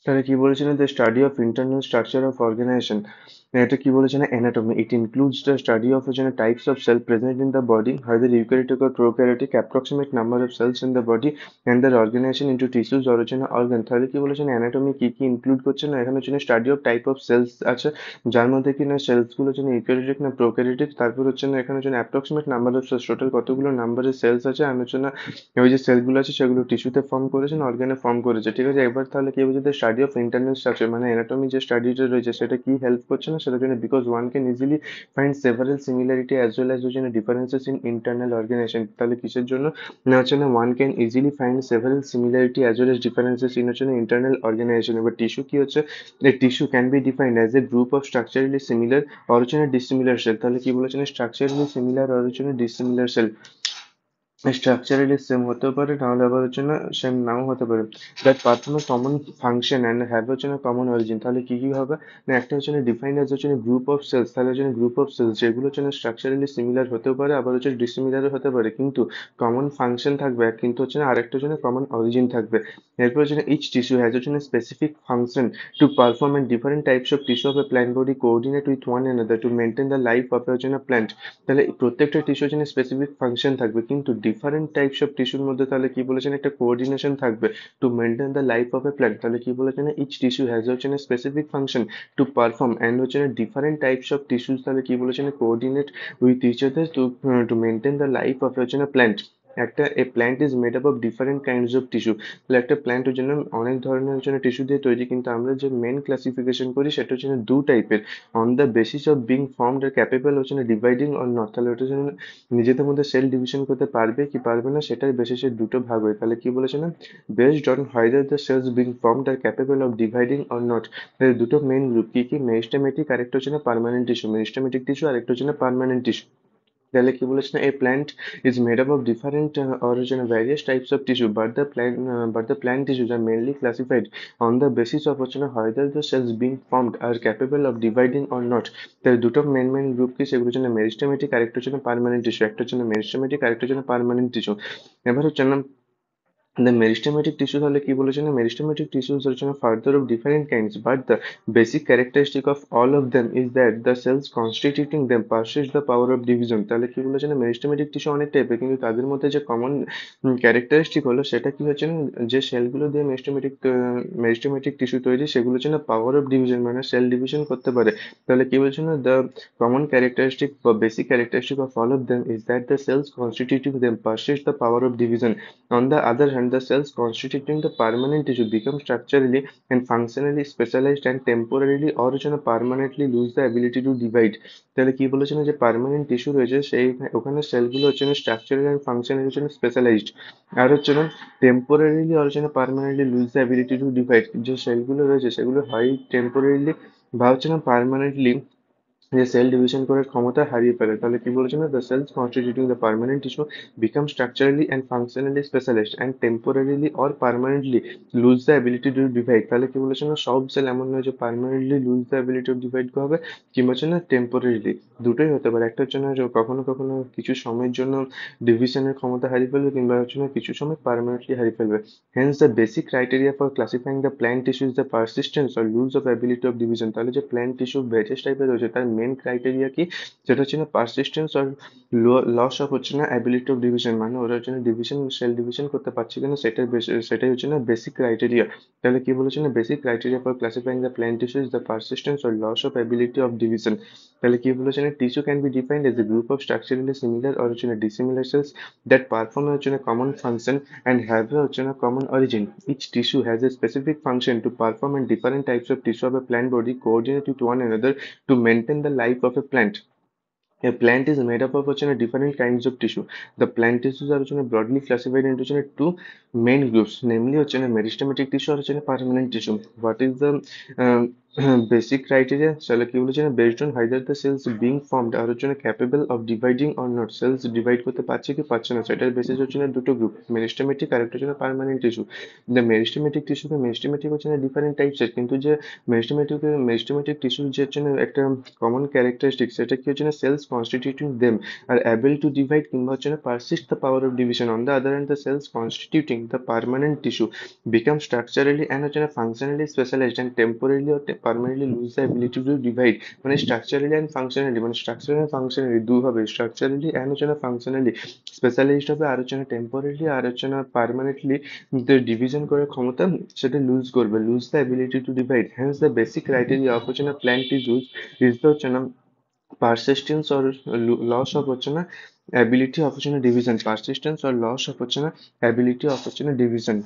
তাহলে কি বলেছেন, the study of internal structure of organization. এটা কি বলেছেন, anatomy. It includes the study of হচ্ছে types of cell present in the body, either eukaryotic or prokaryotic, approximate number of cells in the body and their organization into tissues or হচ্ছে organ. তাহলে কি বলেছেন, anatomy কি কি include করছে না, এখানে হচ্ছে study of type of cells আছে, যার মধ্যে কি না সেলস গুলো হচ্ছে ইউক্যারিওটিক না প্রোক্যারিওটিক, তারপর হচ্ছে না এখানে হচ্ছে approximate number of cells, total কতগুলো নাম্বারের সেলস আছে, আর হচ্ছে না ওই যে সেলগুলো আছে সেগুলো টিস্যুতে ফর্ম করেছে না অর্গানে ফর্ম করেছে। ঠিক আছে, এবার তাহলে কি বলছে, স্টাডি অফ ইন্টারনাল স্ট্রাকচার মানে অ্যানাটমি যে স্টাডিটা রয়েছে সেটা কি হেল্প করছে না, সেটার জন্য because one can easily find several similarity as well as হচ্ছে ডিফারেন্সেস ইন ইন্টারনাল অর্গানাইজেশন। তাহলে কিসের জন্য না হচ্ছে না, one can easily find several similarity as well as differences in হচ্ছে ইন্টারনাল অর্গানাইজেশন। এবার টিস্যু কি হচ্ছে, tissue can be defined as a group of structurally similar or হচ্ছে ডিসিমিলার সেল। তাহলে কি বলেছেন, স্ট্রাকচারালি সিমিলার অর হচ্ছে ডিসিমিলার সেল। স্ট্রাকচারালি সেম হতেও পারে, নাহলে আবার হচ্ছে না সেম নাও হতে পারে। That perform a common function and have হচ্ছে না কমন অরিজিন। তাহলে কি কি হবে না, একটা হচ্ছে না ডিফাইন্ড অ্যাজ হচ্ছে গ্রুপ অফ সেলস। তাহলে হচ্ছে গ্রুপ অফ সেলস যেগুলো হচ্ছে না স্ট্রাকচারালি সিমিলার হতেও পারে, আবার হচ্ছে ডিসিমিলারও হতে পারে, কিন্তু কমন ফাংশন থাকবে, কিন্তু হচ্ছে না আরেকটা হচ্ছে কমন অরিজিন থাকবে। এরপর হচ্ছে ইচ টিস্যু হ্যাজ হচ্ছে specific function to perform and different types of tissue of a plant body coordinate with one another to maintain the life of a হচ্ছে প্ল্যান্ট। তাহলে এই প্রত্যেকটা টিস্যুর জন্য স্পেসিফিক ফাংশন থাকবে, কিন্তু ডিফারেন্ট টাইপস অফ টিস্যুর মধ্যে তাহলে কি বলেছেন, একটা কোঅর্ডিনেশন থাকবে to maintain the life of a plant. তাহলে কি বলেছেন, ইচ টিস্যু হ্যাজ হচ্ছে specific function to perform and হচ্ছে ডিফারেন্ট টাইপস অফ টিস্যুস তাহলে কি বলেছেন coordinate with each other to maintain the life of হচ্ছে প্ল্যান্ট। একটা a plant is made up of different kinds of tissue. তাহলে একটা প্ল্যান্টের জন্য অনেক ধরনের জন্য টিস্যু দিয়ে তৈরি, কিন্তু আমরা যে মেন ক্লাসিফিকেশন করি সেটা হচ্ছে দু টাইপের, on the basis of being formed are capable হচ্ছে ডিভাইডিং অর নট। তাহলে ওটা জন্য নিজেদের মধ্যে সেল ডিভিশন করতে পারবে কি পারবে না সেটার বেসিসে দুটো ভাগ হয়। তাহলে কি বলেছে না, based on whether the cells being formed are capable of dividing or not. দুটো মেইন গ্রুপ কি কি, মেরিস্টেমেটিক আর একটা হচ্ছে পার্মানেন্ট টিস্যু, মেরিস্টেমেটিক টিস্যু আর একটা হচ্ছে পার্মানেন্ট টিস্যু। তাহলে কি বলেছে না, a plant is made up of different origin various types of tissue, but the plant tissues are mainly classified on the basis of হচ্ছে না whether the cells being formed are capable of dividing or not। তাহলে দুটো main group কি, সেগুলো হচ্ছে meristematic আর একটা হচ্ছে পার্মানেন্ট টিস্যু, একটা হচ্ছে মেরিস্টেমেটিক আর একটা হচ্ছে পার্মানেন্ট টিস্যু। এবার হচ্ছে না the meristematic tissue তাহলে কি বলেছে না, meristematic tissues are further of different kinds, but the basic characteristic of all of them is that the cells constituting them possess the power of division। তাহলে কি বলেছে না, meristematic tissue অনেক টাইপের, কিন্তু তাদের মধ্যে যে কমন ক্যারেক্টারিস্টিক হলো সেটা কি হচ্ছে না, যে সেলগুলো দিয়ে মেরিস্টেমেটিক টিস্যু তৈরি সেগুলো হচ্ছে না পাওয়ার অফ ডিভিশন মানে সেল ডিভিশন করতে পারে। তাহলে কি বলছে না, দ্য কমন ক্যারেক্টারিস্টিক বা basic characteristic of all of them is that the cells constituting them possess the power of division। On the other hand, the cells constituting the permanent tissue become structurally and functionally specialized and temporarily or permanently lose the ability to divide। তাহলে কি বলেছে না, যে permanent tissue রয়েছে সেই ওখানে সেলগুলো হচ্ছে না স্ট্রাকচারাল এন্ড ফাংশনালি হচ্ছে স্পেশালাইজড, আর হচ্ছে না টেম্পোরারিলি আর হচ্ছে permanently lose the ability to divide. যে সেলগুলো রয়েছে সেগুলো হয় টেম্পোরারিলি বা হচ্ছে না পার্মানেন্টলি যে সেল ডিভিশন করার ক্ষমতা হারিয়ে ফেলে। তাহলে কি বলেছে না, the cells constituting the permanent tissue become structurally and functionally specialised and temporarily or permanently lose the ability to divide. তাহলে কি বলেছে না, সব সেল এমন নয় যে permanently lose the ability to divide হবে, কিংবা হচ্ছে না টেম্পোরারিলি, দুটোই হতে পারে। একটা হচ্ছে না যে কখনো কখনো কিছু সময়ের জন্য ডিভিশনের ক্ষমতা হারিয়ে ফেলবে, কিংবা হচ্ছে না কিছু সময় পার্মানেন্টলি হারিয়ে ফেলবে। Hence the basic criteria for classifying the plant tissue is the persistence or lose of ability of division. তাহলে যে প্ল্যান্ট টিস্যু ভেজেস টাইপের রয়েছে তার মেন ক্রাইটেরিয়া কি, সেটা হচ্ছে না পারসিস্টেন্স আর লস অফ হচ্ছে না অ্যাবিলিটি অফ ডিভিশন, মানে ওরা হচ্ছে না সেল ডিভিশন করতে পারছে কিনা সেটাই হচ্ছে না বেসিক ক্রাইটেরিয়া। তাহলে কি বলেছে না, basic criteria for classifying the plant tissue is the persistence or loss of ability of division. তাহলে কি বলেছে না, tissue can be defined as a group of structurally similar or হচ্ছে না ডিসিমিলার সেলস দ্যাট পারফর্ম হচ্ছে না common function and have a common origin. Each tissue has a specific function to perform, and different types of tissue of a plant body coordinate with one another to maintain the life of a plant. A plant is made up of different kinds of tissue. The plant tissues are broadly classified into two main groups, namely meristematic tissue or permanent tissue. What is the basic criteria তাহলে কি বলেছে না, based on either the cells being formed আর হচ্ছে না capable of dividing or not, cells divide করতে পারছে কি পারছে না, সেটার বেসিস হচ্ছে না দুটো গ্রুপ, মেরিস্টেমেটিক আর একটা হচ্ছে না পার্মানেন্ট টিস্যু। দ্য মেরিস্টেমেটিক টিস্যুকে, মেরিস্টেমেটিক হচ্ছে না ডিফারেন্ট টাইপসের, কিন্তু যে মেরিস্টেমেটিক টিস্যুর যে হচ্ছে না একটা কমন ক্যারেক্টারিস্টিক, সেটা কি হচ্ছে না, cells constituting them are able to divide কিংবা হচ্ছে না persist the power of division. On the other hand the cells constituting the permanent tissue become structurally and হচ্ছে না functionally specialized and temporarily or permanently lose the ability to divide। মানে structurally and functionally, মানে structurally and functionally দুই হবে, structurally and হচ্ছে না functionally specialized হবে, আর হচ্ছে না temporarily আর হচ্ছে না permanently ডিভিশন করার ক্ষমতা সেটা লুজ করবে, lose the ability to divide। hence the basic criteria of হচ্ছে না plant tissues is the হচ্ছে না persistence or loss of হচ্ছে না ability of হচ্ছে না division, persistence or loss of হচ্ছে না ability of হচ্ছে না division।